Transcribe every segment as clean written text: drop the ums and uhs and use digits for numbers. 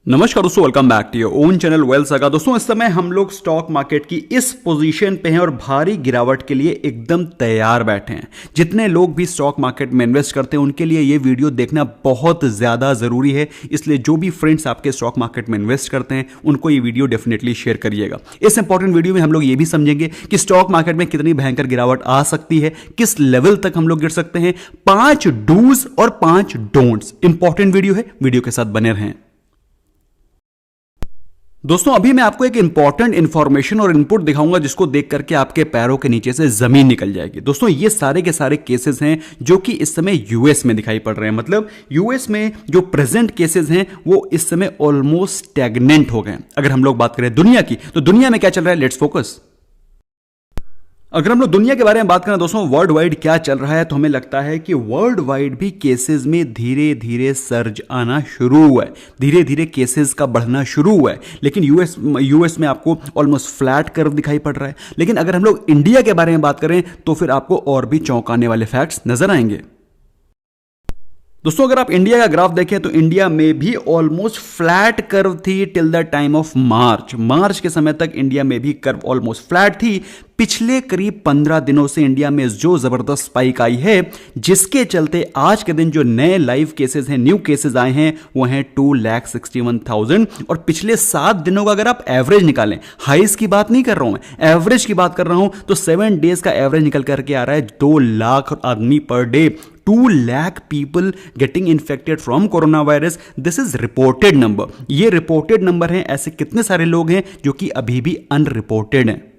नमस्कार दोस्तों, welcome back to your own channel Wealth Saga. दोस्तों इस समय हम लोग स्टॉक मार्केट की इस पोजीशन पे हैं और भारी गिरावट के लिए एकदम तैयार बैठे हैं। जितने लोग भी स्टॉक मार्केट में इन्वेस्ट करते हैं उनके लिए ये वीडियो देखना बहुत ज़्यादा ज़रूरी है। इसलिए जो भी फ्रेंड्स आपके स्टॉक मार्केट में इन्वेस्ट करते हैं उनको ये वीडियो डेफिनेटली शेयर करिएगा। इस इंपॉर्टेंट वीडियो में हम लोग ये भी समझेंगे कि स्टॉक मार्केट में कितनी भयंकर गिरावट आ सकती है, किस लेवल तक हम लोग गिर सकते हैं, 5 डूज और 5 डोंट्स। इंपॉर्टेंट वीडियो है, वीडियो के साथ बने रहें। दोस्तों अभी मैं आपको एक इंपॉर्टेंट इंफॉर्मेशन और इनपुट दिखाऊंगा जिसको देख करके आपके पैरों के नीचे से जमीन निकल जाएगी। दोस्तों ये सारे के सारे केसेस हैं जो कि इस समय यूएस में दिखाई पड़ रहे हैं। मतलब यूएस में जो प्रेजेंट केसेस हैं वो इस समय ऑलमोस्ट स्टैग्नेंट हो गए। अगर हम लोग बात करें दुनिया की, तो दुनिया में क्या चल रहा है, लेट्स फोकस। अगर हम लोग दुनिया के बारे में बात करें दोस्तों, वर्ल्ड वाइड क्या चल रहा है, तो हमें लगता है कि वर्ल्ड वाइड भी केसेस में धीरे धीरे सर्ज आना शुरू हुआ है, धीरे धीरे केसेस का बढ़ना शुरू हुआ है। लेकिन यूएस में आपको ऑलमोस्ट फ्लैट कर्व दिखाई पड़ रहा है। लेकिन अगर हम लोग इंडिया के बारे में बात करें तो फिर आपको और भी चौंकाने वाले फैक्ट्स नजर आएंगे। दोस्तों अगर आप इंडिया का ग्राफ देखें तो इंडिया में भी ऑलमोस्ट फ्लैट कर्व थी till the time of March के समय तक इंडिया में भी कर्व ऑलमोस्ट फ्लैट थी। पिछले करीब 15 दिनों से इंडिया में जो जबरदस्त स्पाइक आई है, जिसके चलते आज के दिन जो नए लाइव केसेस हैं, न्यू केसेस आए हैं, वो हैं 2,61,000। और पिछले 7 दिनों का अगर आप एवरेज निकालें, हाइस की बात नहीं कर रहा हूं मैं, एवरेज की बात कर रहा हूं, तो 7 डेज का एवरेज निकल करके आ रहा है 2 लाख आदमी per day. 2 lakh people getting infected from corona virus. This is reported number, ये रिपोर्टेड नंबर है। ऐसे कितने सारे लोग हैं जो कि अभी भी अनरिपोर्टेड हैं।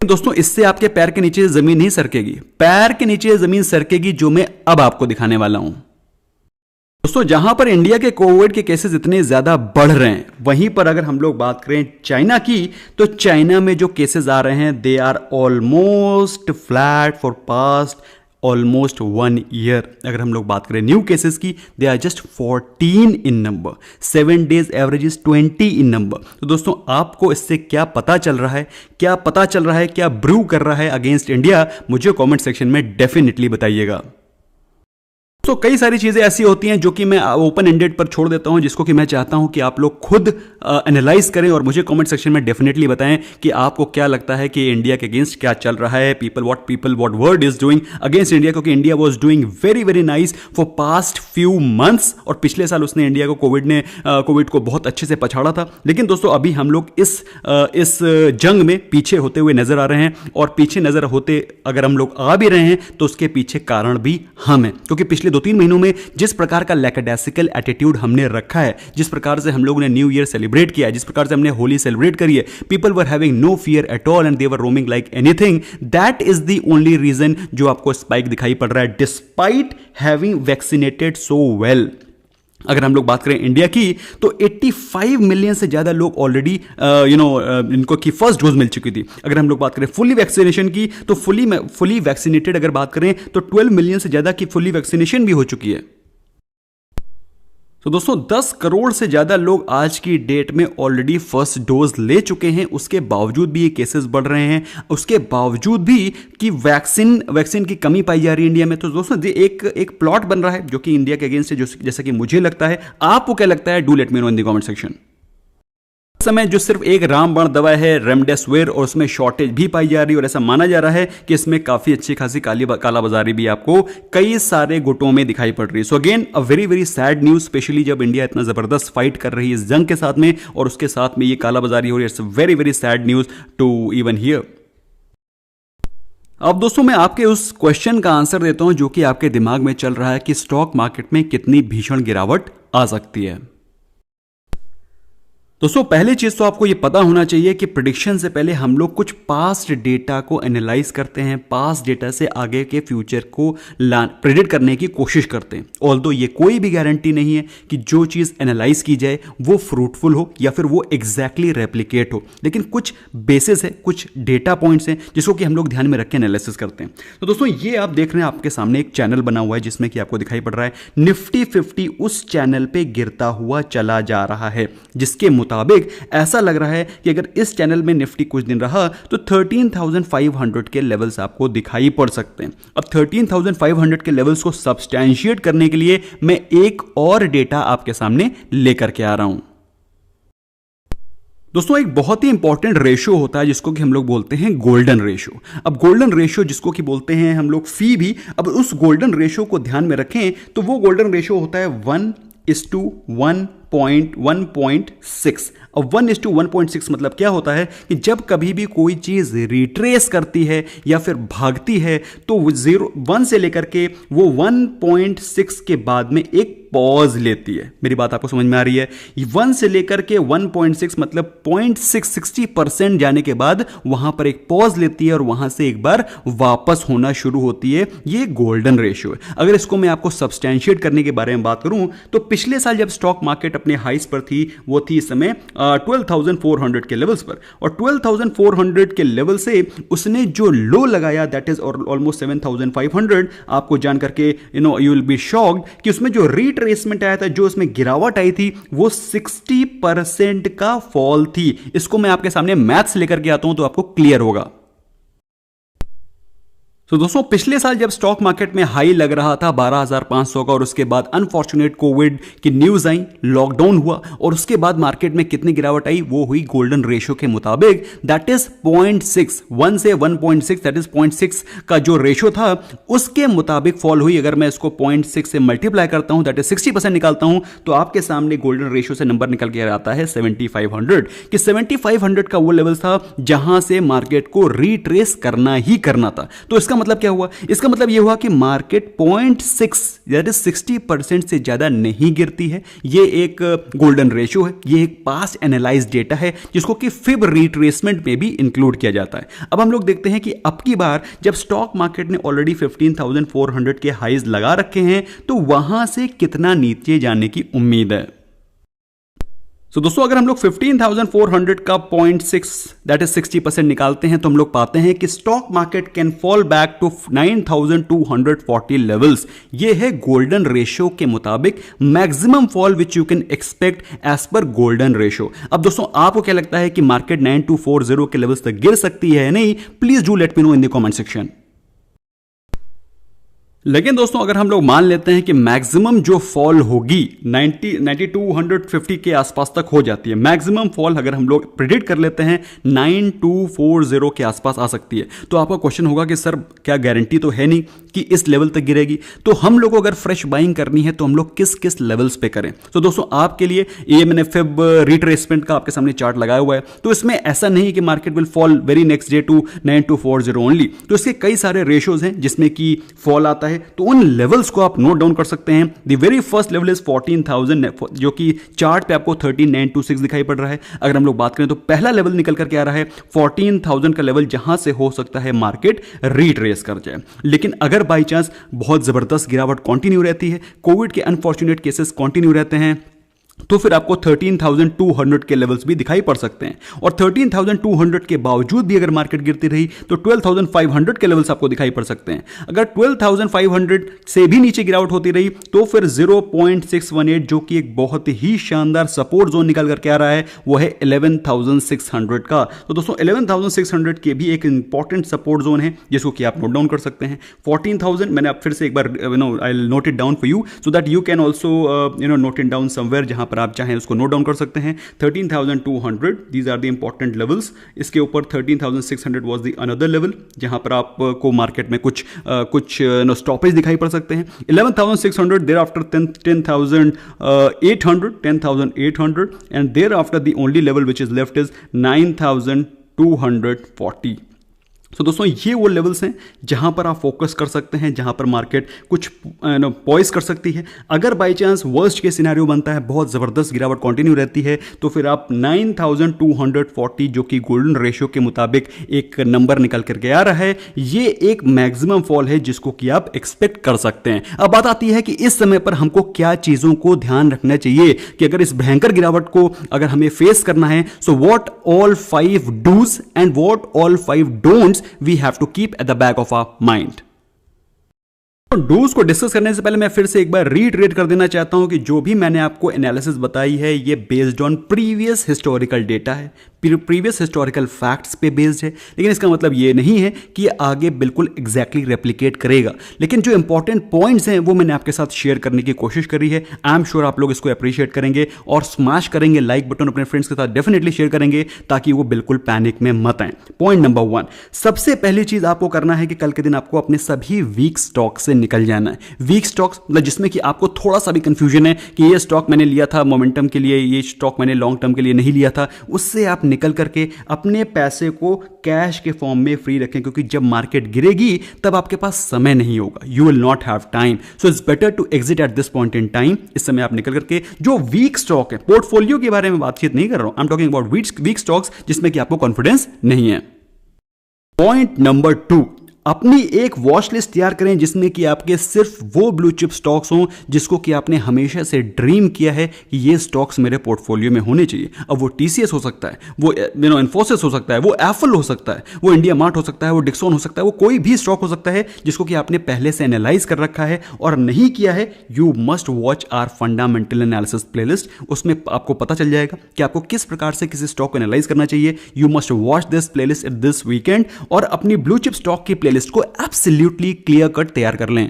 दोस्तों इससे आपके पैर के नीचे जमीन नहीं सरकेगी, पैर के नीचे जमीन सरकेगी, जो मैं अब आपको दिखाने वाला हूं। दोस्तों जहां पर इंडिया के कोविड के केसेस इतने ज्यादा बढ़ रहे हैं, वहीं पर अगर हम लोग बात करें चाइना की, तो चाइना में जो केसेस आ रहे हैं they are almost flat for past almost 1 year. अगर हम लोग बात करें न्यू केसेस की, they are just 14 in number, 7 days average is 20 in number. तो दोस्तों आपको इससे क्या पता चल रहा है, क्या ब्रू कर रहा है अगेंस्ट इंडिया, मुझे कमेंट सेक्शन में डेफिनेटली बताइएगा। तो कई सारी चीज़ें ऐसी होती हैं जो कि मैं ओपन एंडेड पर छोड़ देता हूं, जिसको कि मैं चाहता हूं कि आप लोग खुद एनालाइज करें और मुझे कमेंट सेक्शन में डेफिनेटली बताएं कि आपको क्या लगता है कि इंडिया के अगेंस्ट क्या चल रहा है। What world is doing against India, क्योंकि India was doing very very nice for past few months. और पिछले साल उसने इंडिया को कोविड को बहुत अच्छे से पछाड़ा था। लेकिन दोस्तों अभी हम लोग इस जंग में पीछे होते हुए नजर आ रहे हैं, और पीछे नजर होते अगर हम लोग आ भी रहे हैं तो उसके पीछे कारण भी हम हैं। क्योंकि पिछले 2-3 महीनों में जिस प्रकार का लैकडासिकल एटीट्यूड हमने रखा है, जिस प्रकार से हम लोगों ने न्यू ईयर सेलिब्रेट किया है, जिस प्रकार से हमने होली सेलिब्रेट करी है, people were having no fear at all and they were roaming like anything. That is the only reason जो आपको स्पाइक दिखाई पड़ रहा है, despite having vaccinated so well. अगर हम लोग बात करें इंडिया की, तो 85 मिलियन से ज्यादा लोग ऑलरेडी इनको की फर्स्ट डोज मिल चुकी थी। अगर हम लोग बात करें फुली वैक्सीनेशन की, तो फुली वैक्सीनेटेड अगर बात करें तो 12 मिलियन से ज्यादा की फुली वैक्सीनेशन भी हो चुकी है। तो दोस्तों 10 करोड़ से ज्यादा लोग आज की डेट में ऑलरेडी फर्स्ट डोज ले चुके हैं। उसके बावजूद भी ये केसेस बढ़ रहे हैं, उसके बावजूद भी कि वैक्सीन की कमी पाई जा रही है इंडिया में। तो दोस्तों एक प्लॉट बन रहा है जो कि इंडिया के अगेंस्ट है, जैसा कि मुझे लगता है। आपको क्या लगता है, do let me know in the comment section. इस समय जो सिर्फ एक रामबाण दवा है रेमडेसिविर, और उसमें शॉर्टेज भी पाई जा रही है, और ऐसा माना जा रहा है कि इसमें काफी अच्छी खासी कालाबाजारी भी आपको कई सारे गुटों में दिखाई पड़ रही है। So again a very very sad news, specially जब इंडिया इतना जबरदस्त फाइट कर रही है इस जंग के साथ में, और उसके साथ में ये कालाबाजारी हो रही है। It's very very sad news to even hear. अब दोस्तों मैं आपके उस क्वेश्चन का आंसर देता हूं जो कि आपके दिमाग में चल रहा है कि स्टॉक मार्केट में कितनी भीषण गिरावट आ सकती है। दोस्तों पहली चीज तो आपको ये पता होना चाहिए कि प्रेडिक्शन से पहले हम लोग कुछ पास्ट डेटा को एनालाइज करते हैं, पास्ट डेटा से आगे के फ्यूचर को प्रेडिक्ट करने की कोशिश करते हैं। ऑल्दो ये कोई भी गारंटी नहीं है कि जो चीज एनालाइज की जाए वो फ्रूटफुल हो या फिर वो एग्जैक्टली रेप्लिकेट हो, लेकिन कुछ बेसिस है, कुछ डेटा पॉइंट्स हैं जिसको कि हम लोग ध्यान में रख के एनालिसिस करते हैं। तो दोस्तों ये आप देख रहे हैं, आपके सामने एक चैनल बना हुआ है जिसमें कि आपको दिखाई पड़ रहा है निफ्टी 50 उस चैनल पे गिरता हुआ चला जा रहा है, जिसके मुताबिक ऐसा लग रहा है कि अगर इस चैनल में निफ्टी कुछ दिन रहा तो 13,500 के लेवल्स आपको दिखाई पड़ सकते हैं। अब 13,500 के लेवल्स को सब्सटैंशिएट करने के लिए मैं एक और डेटा आपके सामने लेकर के आ रहा हूं। दोस्तों एक बहुत ही इंपॉर्टेंट रेशियो होता है जिसको कि हम लोग बोलते हैं गोल्डन रेशियो। अब गोल्डन रेशियो जिसको कि बोलते हैं हम लोग फी भी, अब उस गोल्डन रेशियो को ध्यान में रखें तो वो गोल्डन रेशियो होता है 1:1.6। अब 1:1.6 मतलब क्या होता है कि जब कभी भी कोई चीज रिट्रेस करती है या फिर भागती है तो 1 से लेकर के वो 1.6 के बाद में एक पॉज लेती है। मेरी बात आपको समझ में आ रही है? 1 से लेकर के 1.6 मतलब 0.660% जाने के बाद वहां पर एक पॉज लेती है और वहां से एक बार वापस होना शुरू होती है। ये गोल्डन रेशियो है। अगर इसको मैं आपको सब्सटैंशिएट करने के बारे में बात करूं तो पिछले साल जब स्टॉक मार्केट अपने हाइस पर थी वो थी इस समय 12,400 के लेवल्स पर, और 12,400 के लेवल से उसने जो लो लगाया दैट इज ऑलमोस्ट 7,500। आपको जान करके यू विल बी शॉक्ड कि उसमें जो रिट्रेसमेंट आया था, जो उसमें गिरावट आई थी वो 60% का फॉल थी। इसको मैं आपके सामने मैथ्स लेकर के आता हूं तो आपको क्लियर होगा। तो दोस्तों पिछले साल जब स्टॉक मार्केट में हाई लग रहा था 12,500 का और उसके बाद अनफॉर्चुनेट कोविड की न्यूज आई, लॉकडाउन हुआ और उसके बाद मार्केट में कितनी गिरावट आई वो हुई गोल्डन रेशियो के मुताबिक दैट इज 0.6। 1 से 1.6 दैट इज 0.6 का जो रेशियो था उसके मुताबिक फॉल हुई। अगर मैं इसको 0.6 से मल्टीप्लाई करता हूं दैट इज 60% निकालता हूं तो आपके सामने गोल्डन रेशियो से नंबर निकल के आता है 7,500 कि 7,500 का वो लेवल था जहां से मार्केट को रिट्रेस करना ही करना था। तो इसका मतलब क्या हुआ? इसका मतलब यह हुआ कि मार्केट 0.6 दैट इज 60% से ज्यादा नहीं गिरती है। यह एक गोल्डन रेशियो है, यह एक पास्ट एनालाइज डेटा है जिसको कि फिब रिट्रेसमेंट में भी इंक्लूड किया जाता है। अब हम लोग देखते हैं कि अब की बार जब स्टॉक मार्केट ने ऑलरेडी 15,400 के हाईज लगा रखे हैं तो वहां से कितना नीचे जाने की उम्मीद है। तो दोस्तों अगर हम लोग 15,400 का 0.6 दैट इज 60% निकालते हैं तो हम लोग पाते हैं कि stock market can fall back to 9,240 levels. ये है गोल्डन रेशियो के मुताबिक maximum fall which you can expect as per golden ratio. अब दोस्तों आपको क्या लगता है कि मार्केट 9,240 के लेवल्स तक गिर सकती है या नहीं? Please do let me know in the comment section. लेकिन दोस्तों अगर हम लोग मान लेते हैं कि मैक्सिमम जो फॉल होगी 9250 के आसपास तक हो जाती है, मैक्सिमम फॉल अगर हम लोग प्रिडिक्ट कर लेते हैं 9240 के आसपास आ सकती है, तो आपका क्वेश्चन होगा कि सर क्या गारंटी तो है नहीं कि इस लेवल तक गिरेगी? तो हम लोग को अगर फ्रेश बाइंग करनी है तो हम लोग किस किस लेवल्स पे करें? तो दोस्तों आपके लिए ये मैंने फिब रिट्रेसमेंट का आपके सामने चार्ट लगाया हुआ है। तो इसमें ऐसा नहीं कि market will fall very next day to 9240 only. तो इसके कई सारे रेशियोज हैं जिसमें कि फॉल आता है, तो उन लेवल्स को आप नोट डाउन कर सकते हैं। The very first level is 14,000 जो कि चार्ट पे आपको 13,926 दिखाई पड़ रहा है। अगर हम लोग बात करें तो पहला लेवल निकल करके आ रहा है 14,000 का लेवल, जहां से हो सकता है मार्केट रिट्रेस कर जाए। लेकिन अगर बाई चांस बहुत जबरदस्त गिरावट कंटिन्यू रहती है, कोविड के अनफॉर्चुनेट केसेस कंटिन्यू रहते हैं, तो फिर आपको 13,200 के लेवल्स भी दिखाई पड़ सकते हैं। और 13,200 के बावजूद भी अगर मार्केट गिरती रही तो 12,500 के लेवल्स आपको दिखाई पड़ सकते हैं। अगर 12,500 से भी नीचे गिरावट होती रही तो फिर 0.618 जो कि एक बहुत ही शानदार सपोर्ट जोन निकल करके आ रहा है वो है 11,600 का। तो दोस्तों 11,600 के भी एक इंपॉर्टेंट सपोर्ट जोन है जिसको कि आप नोट डाउन कर सकते हैं। 14,000 मैंने आप फिर से एक बार I will note it down for you so that you can also note it down somewhere, जहां पर आप चाहें उसको नोट डाउन कर सकते हैं। 13,200 these are the important levels. इसके ऊपर 13,600 वाज द अनदर लेवल जहां पर आपको मार्केट में कुछ स्टॉपेज दिखाई पड़ सकते हैं। 11,600 thereafter 10,800 and thereafter the only level which is left is 9,240। तो दोस्तों ये वो लेवल्स हैं जहां पर आप फोकस कर सकते हैं, जहां पर मार्केट कुछ पॉइज कर सकती है। अगर बाई चांस वर्स्ट के सिनेरियो बनता है, बहुत ज़बरदस्त गिरावट कंटिन्यू रहती है, तो फिर आप 9,240 जो कि गोल्डन रेशियो के मुताबिक एक नंबर निकल करके आ रहा है, ये एक मैक्सिमम फॉल है जिसको कि आप एक्सपेक्ट कर सकते हैं। अब बात आती है कि इस समय पर हमको क्या चीज़ों को ध्यान रखना चाहिए कि अगर इस भयंकर गिरावट को अगर हमें फेस करना है, so what all 5 dos and what all 5 don'ts we have to keep at the back of our mind. तो डूज को डिस्कस करने से पहले मैं फिर से एक बार रीइटरेट कर देना चाहता हूं कि जो भी मैंने आपको एनालिसिस बताई है ये based on previous historical data है, प्रीवियस हिस्टोरिकल फैक्ट्स पे बेस्ड है। लेकिन इसका मतलब ये नहीं है कि ये आगे बिल्कुल एग्जैक्टली रेप्लिकेट करेगा। लेकिन जो इंपॉर्टेंट पॉइंट्स हैं वो मैंने आपके साथ शेयर करने की कोशिश करी है। आई एम श्योर आप लोग इसको अप्रिशिएट करेंगे और स्मैश करेंगे लाइक बटन, अपने फ्रेंड्स के साथ डेफिनेटली शेयर करेंगे ताकि वो बिल्कुल पैनिक में मत आए। पॉइंट नंबर 1, सबसे पहली चीज आपको करना है कि कल के दिन आपको अपने सभी वीक स्टॉक से निकल जाना है। वीक स्टॉक्स मतलब जिसमें कि आपको थोड़ा सा भी कंफ्यूजन है कि ये स्टॉक मैंने लिया था मोमेंटम के लिए, ये स्टॉक मैंने लॉन्ग टर्म के लिए नहीं लिया था, उससे आप निकल करके अपने पैसे को कैश के फॉर्म में फ्री रखें, क्योंकि जब मार्केट गिरेगी तब आपके पास समय नहीं होगा, you will not have time. So it's better to exit at this point in time. इस समय आप निकल करके जो वीक स्टॉक है, पोर्टफोलियो के बारे में बातचीत नहीं कर रहा हूं, I am talking about weak stocks जिसमें कि आपको कॉन्फिडेंस नहीं है। पॉइंट नंबर 2, अपनी एक वॉच लिस्ट तैयार करें जिसमें कि आपके सिर्फ वो ब्लू चिप स्टॉक्स हों जिसको कि आपने हमेशा से ड्रीम किया है कि ये स्टॉक्स मेरे पोर्टफोलियो में होने चाहिए। अब वो टीसीएस हो सकता है, वो इन्फोसिस हो सकता है, वो एप्पल हो सकता है, वो इंडिया मार्ट हो सकता है, वो डिक्सॉन हो सकता है, वो कोई भी स्टॉक हो सकता है जिसको कि आपने पहले से एनालाइज कर रखा है और नहीं किया है। You must watch our fundamental analysis playlist. उसमें आपको पता चल जाएगा कि आपको किस प्रकार से किसी स्टॉक को एनालाइज करना चाहिए। You must watch this playlist at this weekend और अपनी ब्लू चिप स्टॉक की प्लेलिस्ट को एब्सोल्युटली क्लियर कट तैयार कर लें।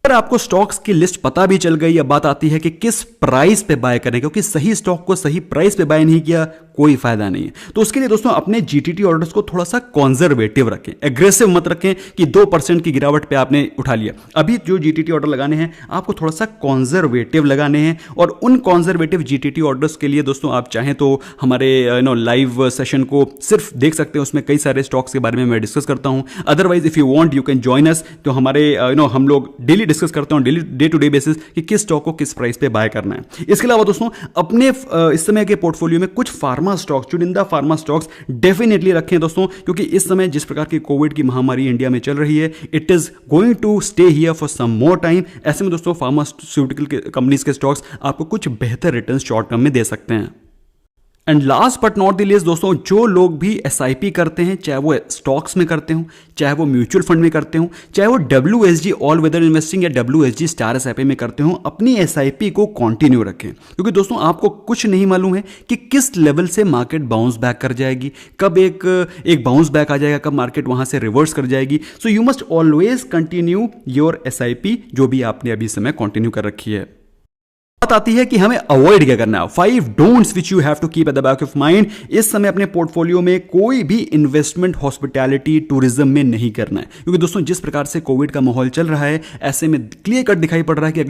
अगर आपको स्टॉक्स की लिस्ट पता भी चल गई, अब बात आती है कि किस प्राइस पे बाय करें, क्योंकि सही स्टॉक को सही प्राइस पे बाय नहीं किया कोई फायदा नहीं है। तो उसके लिए दोस्तों अपने जीटीटी ऑर्डर्स को थोड़ा सा कॉन्जर्वेटिव रखें, एग्रेसिव मत रखें कि 2% की गिरावट पे आपने उठा लिया। अभी जो जीटीटी ऑर्डर लगाने हैं आपको थोड़ा सा कॉन्जर्वेटिव लगाने हैं और उन कॉन्जर्वेटिव जीटीटी ऑर्डर्स के लिए दोस्तों आप चाहें तो हमारे लाइव सेशन को सिर्फ देख सकते हैं, उसमें कई सारे स्टॉक्स के बारे में मैं डिस्कस करता हूं। Otherwise if you want you can join us. तो हमारे हम लोग डेली डिस्कस करता हूं, daily day to day basis कि किस स्टॉक को किस प्राइस पे बाय करना है। इसके अलावा दोस्तों अपने इस समय के पोर्टफोलियो में कुछ फार्मा स्टॉक्स, चुनिंदा फार्मा स्टॉक्स डेफिनेटली रखें दोस्तों, क्योंकि इस समय जिस प्रकार की कोविड की महामारी इंडिया में चल रही है, it is going to stay here for some more time. ऐसे में दोस्तों फार्मास्यूटिकल कंपनीज के स्टॉक्स आपको कुछ बेहतर रिटर्न शॉर्ट टर्म में दे सकते हैं। And last but not the least दोस्तों, जो लोग भी एसआईपी करते हैं, चाहे वो स्टॉक्स में करते हो, चाहे वो म्यूचुअल फंड में करते हो, चाहे वो WSG ऑल वेदर इन्वेस्टिंग या WSG स्टार एसआईपी में करते हो, अपनी एसआईपी को कंटिन्यू रखें। क्योंकि दोस्तों आपको कुछ नहीं मालूम है कि किस लेवल से मार्केट बाउंस बैक कर जाएगी, कब एक बाउंस बैक आ जाएगा, कब मार्केट वहां से रिवर्स कर जाएगी। So you must always continue your SIP जो भी आपने अभी समय कंटिन्यू कर रखी है। बात आती है कि हमें अवॉइड क्या करना है, 5 don'ts which you have to keep at the back of mind. इस समय अपने पोर्टफोलियो में कोई भी इन्वेस्टमेंट हॉस्पिटैलिटी टूरिज्म में नहीं करना है, क्योंकि दोस्तों जिस प्रकार से कोविड का माहौल चल रहा है, ऐसे में क्लियर कट दिखाई पड़ रहा है कि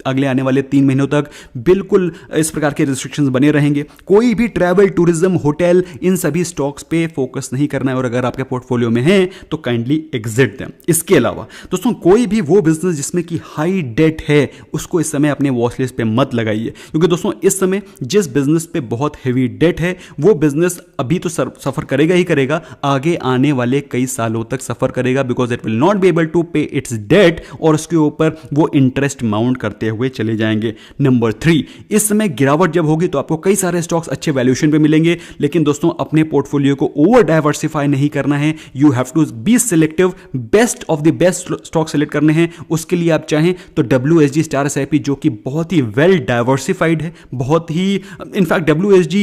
अगले आने वाले 3 महीनों तक बिल्कुल इस प्रकार के रिस्ट्रिक्शंस बने रहेंगे। कोई भी ट्रैवल, टूरिज्म, होटल, इन सभी स्टॉक्स पे फोकस नहीं करना है और अगर आपके पोर्टफोलियो में है तो काइंडली एग्जिट देम। इसके अलावा दोस्तों कोई भी वो बिजनेस जिसमें कि हाई डेट है उसको इस समय अपने वॉच लिस्ट पे मत लगाइए, क्योंकि दोस्तों इस समय जिस बिजनेस पे बहुत हेवी डेट है वो बिजनेस अभी तो सफर करेगा ही करेगा, आगे आने वाले कई सालों तक सफर करेगा, because it will not be able to pay its debt और उसके ऊपर वो इंटरेस्ट माउंट करते हुए चले जाएंगे। नंबर 3, इस समय गिरावट जब होगी तो आपको कई सारे स्टॉक्स अच्छे वैल्यूएशन पे मिलेंगे, लेकिन दोस्तों अपने पोर्टफोलियो को ओवर डाइवर्सिफाई नहीं करना है। You have to be selective, best of the best stock select करने हैं। उसके लिए आप चाहें तो WSG स्टार एसआईपी जो कि बहुत ही वेल डाइवर्सिफाइड है, बहुत ही इनफैक्ट WSG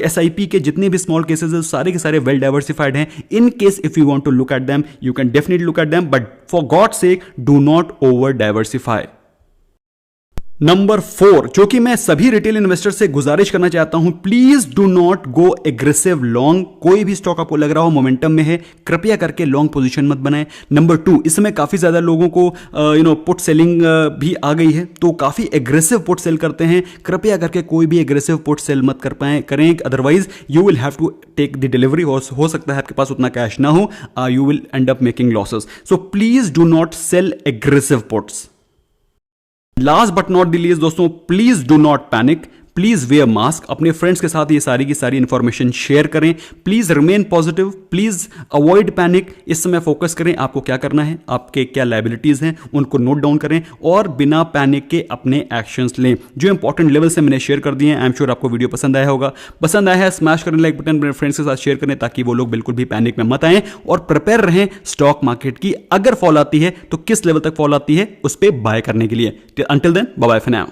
SIP के जितने भी स्मॉल केसेस है सारे के सारे वेल डाइवर्सिफाइड हैं। In case if you want to look at them you can definitely look at them, but for God sake do not over diversify. Number 4, जो कि मैं सभी रिटेल इन्वेस्टर से गुजारिश करना चाहता हूं, please do not go aggressive long. कोई भी स्टॉक आपको लग रहा हो मोमेंटम में है, कृपया करके लॉन्ग पोजीशन मत बनाएं। नंबर 2, इस समय काफी ज्यादा लोगों को पुट सेलिंग भी आ गई है, तो काफी एग्रेसिव पुट सेल करते हैं। कृपया करके कोई भी एग्रेसिव पुट सेल मत करें, otherwise you will have to take the delivery. हो सकता है आपके पास उतना कैश ना हो, you will end up making losses. So please do not sell aggressive puts. Last but not the least दोस्तों, please do not panic. Please wear mask, अपने फ्रेंड्स के साथ ये सारी की सारी इंफॉर्मेशन शेयर करें, please remain positive, please avoid panic. इस समय फोकस करें आपको क्या करना है, आपके क्या लायबिलिटीज हैं उनको नोट डाउन करें और बिना पैनिक के अपने एक्शंस लें। जो इंपॉर्टेंट लेवल से मैंने शेयर कर दिए हैं, आई एम श्योर आपको वीडियो पसंद आया होगा। पसंद आया है स्मैश करें लाइक बटन, अपने फ्रेंड्स के साथ शेयर करें ताकि वो लोग बिल्कुल भी पैनिक में मत आए और प्रिपेयर रहें स्टॉक मार्केट की। अगर फॉल आती है तो किस लेवल तक फॉल आती है उस पर बाय करने के लिए। Until then bye bye for now.